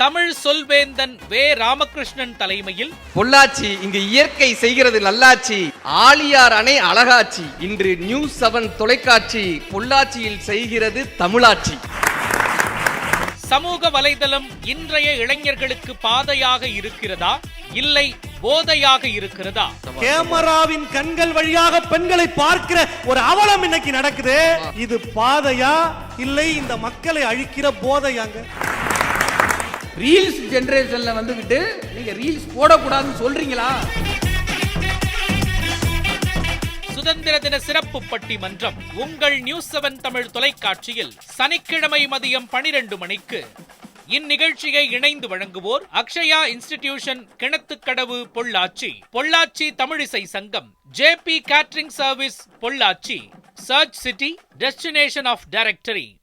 தமிழ் சொல்வேந்தன் வே. ராமகிருஷ்ணன் தலைமையில் பொள்ளாச்சி இங்கு இயற்கை செய்கிறது நல்லாட்சி, ஆழியார் அணை அழகாட்சி. இன்று நியூஸ் 7 தொலைக்காட்சி பொள்ளாச்சியில் செய்கிறது தமிழாட்சி. சமூக வலைதளம் இன்றைய இளைஞர்களுக்கு பாதையாக இருக்கிறதா, இல்லை போதையாக இருக்கிறதா? கேமராவின் கண்கள் வழியாக பெண்களை பார்க்கிற ஒரு அவலம் இன்னைக்கு நடக்குது. இது பாதையா இல்லை இந்த மக்களை அழிக்கிற போதையாங்க? ரீல்ஸ் ஜெனரேஷன்ல வந்துகிட்டு நீங்க ரீல்ஸ் போடக்கூடாதுன்னு சொல்றீங்களா? சுதந்திர தின சிறப்பு பட்டிமன்றம் உங்கள் நியூஸ் 7 தமிழ் தொலைக்காட்சியில் சனிக்கிழமை மதியம் 12 மணிக்கு. இந்நிகழ்ச்சியை இணைந்து வழங்குவோர் Akshaya institution, Kinathukadavu, Pollachi, Pollachi Tamilisai Sangam, JP catering service, Pollachi, church city, destination of directory.